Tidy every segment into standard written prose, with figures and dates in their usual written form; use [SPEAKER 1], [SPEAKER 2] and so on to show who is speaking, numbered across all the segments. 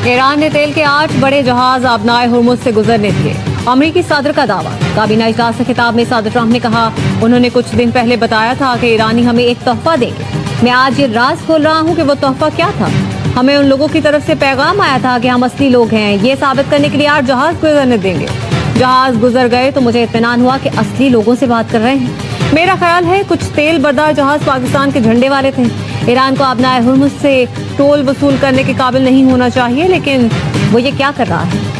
[SPEAKER 1] Iran ने तेल के 8 बड़े जहाज आबनाए हुर्मुज से गुजरने दिए। अमरीकी सदर का दावा। काबीना इजलास से खिताब में सदर ट्रंप ने कहा, उन्होंने कुछ दिन पहले बताया था कि ईरानी हमें एक तोहफा देंगे। मैं आज ये राज खोल रहा हूँ कि वो तोहफा क्या था। हमें उन लोगों की तरफ से पैगाम आया था कि हम असली लोग हैं। ये साबित करने के लिए 8 जहाज गुजरने देंगे। जहाज गुजर गए तो मुझे इत्मीनान हुआ कि असली लोगों से बात कर रहे हैं। मेरा ख्याल है कुछ तेल बरदार जहाज पाकिस्तान के झंडे वाले थे। ईरान को आबनाए हुर्मुज से टोल वसूल करने के काबिल नहीं होना चाहिए, लेकिन वो ये क्या कर रहा है।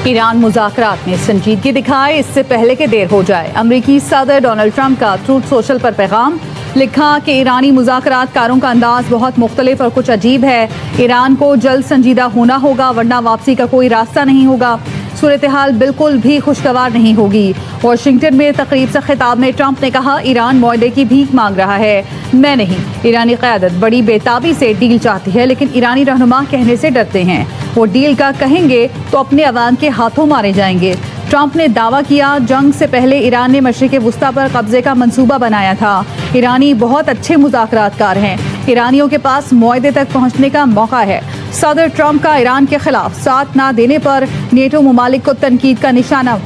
[SPEAKER 2] ईरान मुज़ाकरात में संजीदगी दिखाए इससे पहले कि देर हो जाए। अमरीकी सदर डोनाल्ड ट्रंप का ट्रूथ सोशल पर पैगाम। लिखा कि ईरानी मुज़ाकरातकारों का अंदाज बहुत मुख्तलिफ और कुछ अजीब है। ईरान को जल्द संजीदा होना होगा, वरना वापसी का कोई रास्ता नहीं होगा। सूरत हाल बिल्कुल भी खुशगवार नहीं होगी। वाशिंगटन में तकरीब से खिताब में ट्रंप ने कहा, ईरान मुआहदे की भीख मांग रहा है, मैं नहीं। ईरानी क़यादत बड़ी बेताबी से डील चाहती है, लेकिन ईरानी रहनुमा कहने से डरते हैं। वो डील का कहेंगे तो अपने अवाम के हाथों मारे जाएंगे। ट्रंप ने दावा किया, जंग से पहले ईरान ने मशरिक़ वुस्ता पर कब्जे का मंसूबा बनाया था। ईरानी बहुत अच्छे मुज़ाकरातकार हैं। ईरानियों के पास मुआहदे तक पहुँचने का मौका है। सदर ट्रंप का ईरान के खिलाफ साथ न देने पर नेटो ममालिक को तनकीद का निशाना।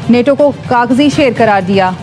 [SPEAKER 2] नेटो को कागजी शेर करार दिया।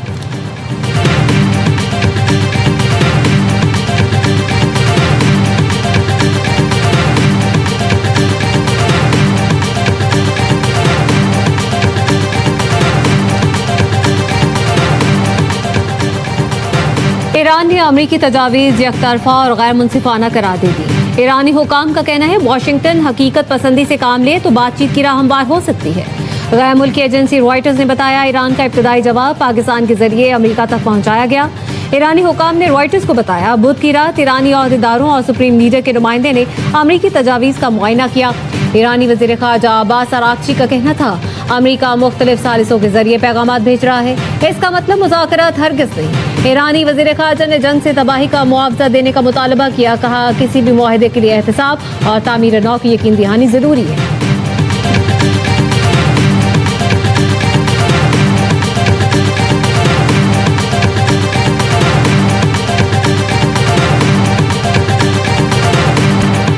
[SPEAKER 1] ईरान ने अमरीकी तजावीज़ यकतरफा और गैर मुनसिफाना करार दे दी। ईरानी हुकाम का कहना है, वाशिंगटन हकीकत पसंदी से काम ले तो बातचीत की राह हमवार हो सकती है। गैर मुल्की एजेंसी रॉयटर्स ने बताया, ईरान का इब्तदाई जवाब पाकिस्तान के जरिए अमेरिका तक पहुंचाया गया। ईरानी हुकाम ने रॉयटर्स को बताया, बुध की रात ईरानी अहदेदारों और सुप्रीम लीडर के नुमाइंदे ने अमरीकी तजावीज़ का मुआयना किया। ईरानी वज़ीर ख़ारजा अब्बास अराग़ची का कहना था, अमरीका मुख्तलिफ सालिसों के जरिए पैगामात भेज रहा है। इसका मतलब मुज़ाकरात हरगिज़ नहीं। ईरानी वज़ीर ख़ारजा ने जंग से तबाही का मुआवजा देने का मुतालबा किया। कहा, किसी भी मुआहदे के लिए एहतिसाब और तामीर नौ की यकीन दहानी ज़रूरी है।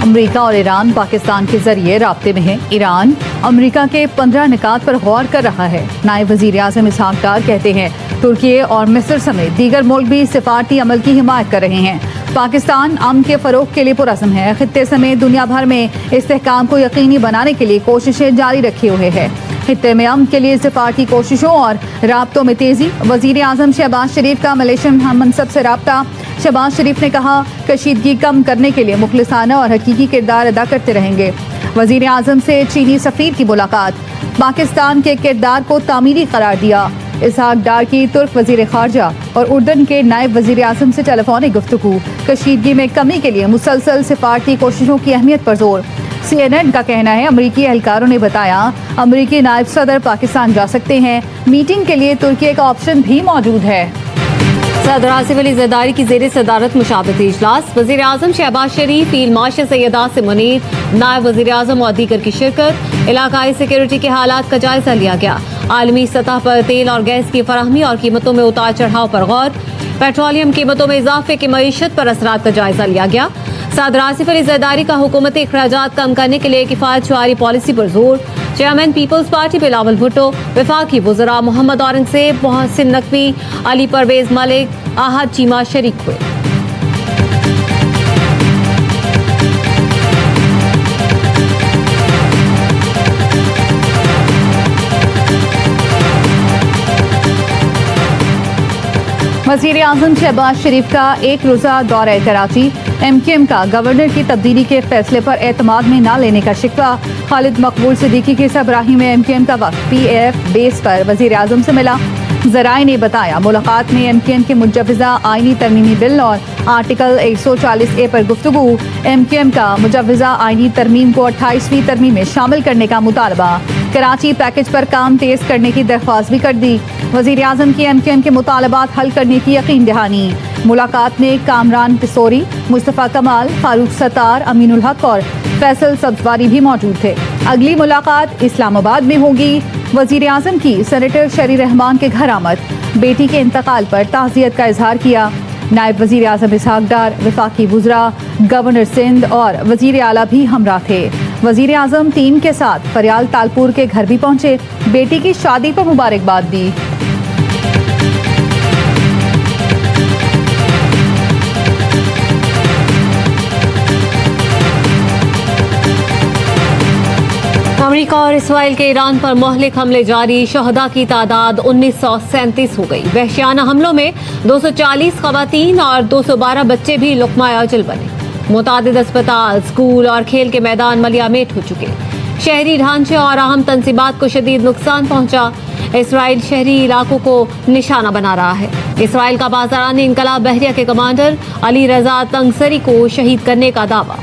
[SPEAKER 2] अमरीका और ईरान पाकिस्तान के जरिए राब्ते में है। ईरान अमरीका के 15 निकात पर गौर कर रहा है। नायब वज़ीर आज़म इसहाक डार कहते हैं, तुर्की और मिस्र समेत दीगर मुल्क भी सिफारती अमल की हिमायत कर रहे हैं। पाकिस्तान अमन के फ़रोग़ के लिए पुरअज़्म है। खित्ते समेत दुनिया भर में इस्तेहकाम को यकीनी बनाने के लिए कोशिशें जारी रखे हुए है। खित्ते में अमन के लिए सिफारती कोशिशों और राब्तों में तेज़ी। वज़ीर आज़म शहबाज शरीफ का मलेशियन मनसब से राब्ता। शहबाज शरीफ ने कहा, कशीदगी कम करने के लिए मुखलिसाना और हकीकी किरदार अदा करते रहेंगे। वज़ीर आज़म से चीनी सफ़ीर की मुलाकात। पाकिस्तान के किरदार को तामीरी करार दिया। इसहाक डार की तुर्क वज़ीर ख़ारजा और उर्दन के नायब वज़ीर आज़म से टेलीफोनिक गुफ्तगू। कशीदगी में कमी के लिए मुसलसल सिफारती कोशिशों की अहमियत पर जोर। CNN का कहना है, अमरीकी एहलकारों ने बताया, अमरीकी नायब सदर पाकिस्तान जा सकते हैं। मीटिंग के लिए तुर्की का ऑप्शन भी मौजूद है।
[SPEAKER 1] सदर आसिफ अली ज़रदारी की ज़ेर सदारत मुशावरती इजलास। वज़ीर आज़म शहबाज शरीफ, फील्ड मार्शल सैयद आसिम मुनीर, नायब वज़ीर आज़म और दीगर की शिरकत। इलाकाई सिक्योरिटी के हालात का जायजा लिया गया। आलमी सतह पर तेल और गैस की फराहमी और कीमतों में उतार चढ़ाव पर गौर। पेट्रोलियम कीमतों में इजाफे की मईशत पर असरात का जायजा लिया गया। सदर आसिफ अली ज़रदारी का हुकूमती अखराजात कम करने के लिए किफ़ायत शुमारी पॉलिसी पर जोर। Chairman peoples party Bilawal Bhutto, वफाकी वज़रा मोहम्मद औरंगज़ेब, मोहसिन नकवी, अली परवेज मलिक, आहद चीमा शरीक हुए।
[SPEAKER 2] वज़ीर आज़म शहबाज शरीफ का एक रोज़ा दौरा कराची। MQM का गवर्नर की तब्दीली के फैसले पर एतमाद में न लेने का शिकवा। खालिद मकबूल सिद्दीकी के सरबराही में MQM का वक्त PAF बेस पर वज़ीर आज़म से मिला। ज़राए ने बताया, मुलाकात में MQM के मुजव्वज़ा आइनी तरमीमी बिल और आर्टिकल 140A पर गुफ्तगू। MQM का मुजव्वज़ा आइनी तरमीम को 28वीं तरमीम में शामिल करने का मुतालबा। कराची पैकेज पर काम तेज़ करने की दरख्वास्त भी कर दी। वज़ीर आज़म की MQM के मुतालबात हल करने की यकीन दहानी। मुलाकात में कामरान पिसोरी, मुस्तफ़ा कमाल, फारूक सत्तार, अमीनुल हक और फैसल सब्ज़वारी भी मौजूद थे। अगली मुलाकात इस्लामाबाद में होगी। वजीर आजम की सेनेटर शरी रहमान के घर आमद, बेटी के इंतकाल पर ताज़ियत का इजहार किया। नायब वजीर आजम इसहाक डार, वफाकी वुज़रा, गवर्नर सिंध और वजीर आला भी हमरा थे। वजीर आजम टीम के साथ फरियाल तालपुर के घर भी पहुंचे, बेटी की शादी पर मुबारकबाद दी।
[SPEAKER 1] अमेरिका और इसराइल के ईरान पर मोहलिक हमले जारी, शहदा की तादाद 1937 हो गई। वहशियाना हमलों में 240 खवातीन और 212 बच्चे भी लुक़मा अजल बने। मुतादिद अस्पताल, स्कूल और खेल के मैदान मलियामेट हो चुके। शहरी ढांचे और अहम तंसीबात को शदीद नुकसान पहुंचा। इसराइल शहरी इलाकों को निशाना बना रहा है। इसराइल का बाज़ारानी इनकलाब बहरिया के कमांडर अली रजा तंगसरी को शहीद करने का दावा।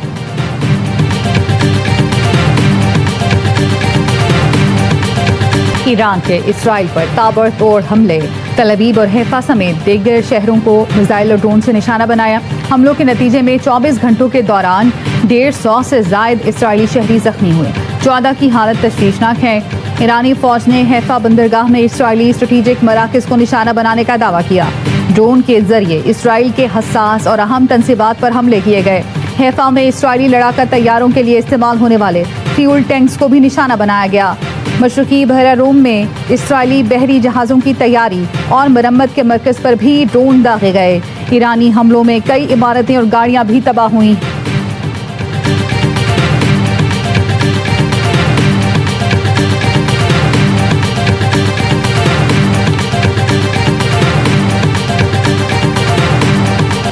[SPEAKER 2] ईरान के इसराइल पर ताबड़तोड़ हमले, तल अवीव और हैफा समेत दीगर शहरों को मिसाइल और ड्रोन से निशाना बनाया। हमलों के नतीजे में 24 घंटों के दौरान 150 से जायद इसराइली शहरी जख्मी हुए। 14 की हालत तशवीशनाक है। ईरानी फौज ने हैफा बंदरगाह में इसराइली स्ट्रेटेजिक मराकज़ को निशाना बनाने का दावा किया। ड्रोन के जरिए इसराइल के हसास और अहम तंसीबात पर हमले किए गए। हैफा में इसराइली लड़ाका तैयारों के लिए इस्तेमाल होने वाले फ्यूल टैंक्स को भी निशाना बनाया गया। मशरकी बहरा रोम में इसराइली बहरी जहाज़ों की तैयारी और मरम्मत के मरकज़ पर भी ड्रोन दागे गए। ईरानी हमलों में कई इमारतें और गाड़ियां भी तबाह हुई।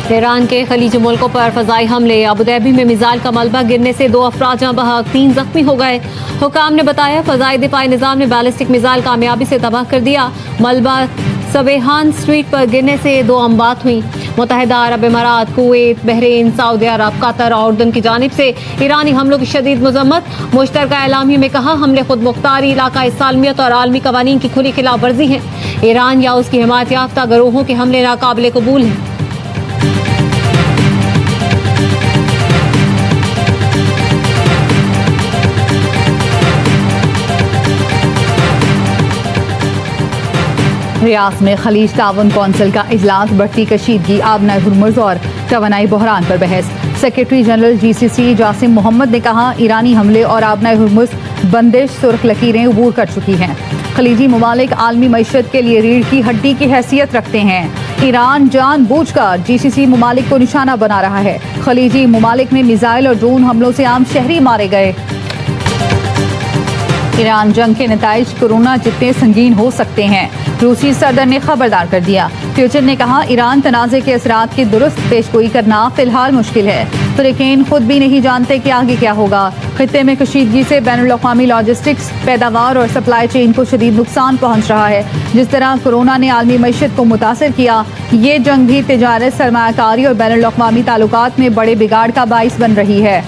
[SPEAKER 1] ईरान के खलीजी मुल्कों पर फजाई हमले, अबुधाबी में मिसाइल का मलबा गिरने से 2 अफराद जहाँ बहक, 3 जख्मी हो गए। हुकाम ने बताया फजाई दिफाई निज़ाम ने बैलिस्टिक मिसाइल कामयाबी से तबाह कर दिया। मलबा सवेहान स्ट्रीट पर गिरने से 2 अमवात हुई। मुत्तहिदा अरब इमारात, कुवैत, बहरीन, सऊदी अरब, कतर और उर्दन की जानिब से ईरानी हमलों की शदीद मजम्मत। मुश्तरका एलामिया में कहा हमले खुद मुख्तारी, इलाकाई सालमियत और आलमी कवानीन की खुली खिलाफ वर्जी हैं। ईरान या उसकी हिमायत याफ्ता गिरोहों के हमले नाकाबिले कबूल हैं।
[SPEAKER 2] रियाद में खलीज ताउन कौंसिल का इजलास, बढ़ती कशीदगी, आबनाए हुर्मुज़ और तवानाई बहरान पर बहस। Secretary general GCC Jasim Mohammed ने कहा ईरानी हमले और आबनाए हुर्मुज़ बंदिश सुर्ख लकीरें उबूर कर चुकी हैं। खलीजी ममालिक आलमी मईशत के लिए रीढ़ की हड्डी की हैसियत रखते हैं। ईरान जानबूझकर GCC ममालिक को निशाना बना रहा है। खलीजी ममालिक में मिसाइल और ड्रोन हमलों से आम शहरी मारे गए। ईरान जंग के नताइज कोरोना जितने संगीन हो सकते हैं, रूसी सदर ने खबरदार कर दिया। फ्यूचर ने कहा ईरान तनाज़े के असरात की दुरुस्त पेशगोई करना फिलहाल मुश्किल है, तो लेकिन खुद भी नहीं जानते कि आगे क्या होगा। खित्ते में कशीदगी से बैनुल-अक़वामी लॉजिस्टिक्स, पैदावार और सप्लाई चेन को शदीद नुकसान पहुँच रहा है। जिस तरह कोरोना ने आलमी मईशत को मुतासर किया, ये जंग भी तिजारत, सरमायाकारी और बैनुल-अक़वामी ताल्लुकात में बड़े बिगाड़ का बाइस बन रही है।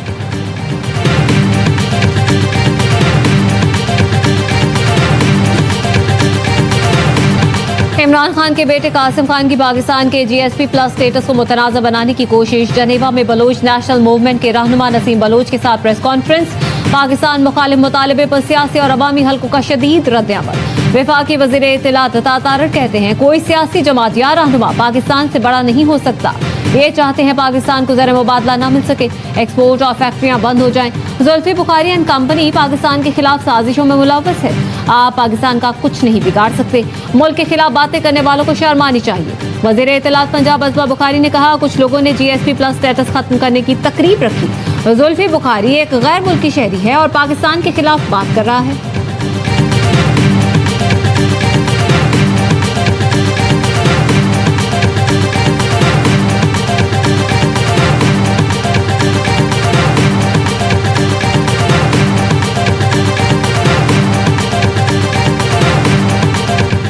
[SPEAKER 1] इमरान खान के बेटे कासिम खान की पाकिस्तान के GSP+ स्टेटस को मुतनाज़ा बनाने की कोशिश। जनेवा में बलोच नेशनल मूवमेंट के रहनुमा नसीम बलोच के साथ प्रेस कॉन्फ्रेंस। पाकिस्तान मुखालिफ मुतालबे पर सियासी और अवामी हल्कों का शदीद रद्द-ए-अमल। वफाकी वज़ीर इत्तलात अता तारर कहते हैं कोई सियासी जमात या रहनुमा पाकिस्तान से बड़ा नहीं हो सकता। ये चाहते हैं पाकिस्तान को ज़र मुबादला न मिल सके, एक्सपोर्ट और फैक्ट्रियां बंद हो जाएं। जुल्फी बुखारी एंड कंपनी पाकिस्तान के खिलाफ साजिशों में मुलव्वस है। आप पाकिस्तान का कुछ नहीं बिगाड़ सकते। मुल्क के खिलाफ बातें करने वालों को शर्म आनी चाहिए। वज़ीर इत्तलात पंजाब असबा बुखारी ने कहा कुछ लोगों ने GSP+ स्टेटस खत्म करने की तकरीब रखी। जुल्फी बुखारी एक गैर मुल्की शहरी है और पाकिस्तान के खिलाफ बात कर रहा है।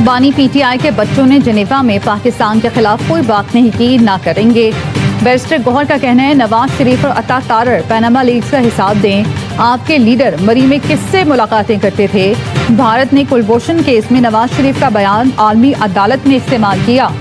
[SPEAKER 2] बानी PTI के बच्चों ने जनेवा में पाकिस्तान के खिलाफ कोई बात नहीं की, ना करेंगे। बैरिस्टर गौहर का कहना है नवाज शरीफ और अता तारर पैनामा लीक्स का हिसाब दें। आपके लीडर मरी में किससे मुलाकातें करते थे? भारत ने कुलभूषण केस में नवाज शरीफ का बयान आलमी अदालत में इस्तेमाल किया।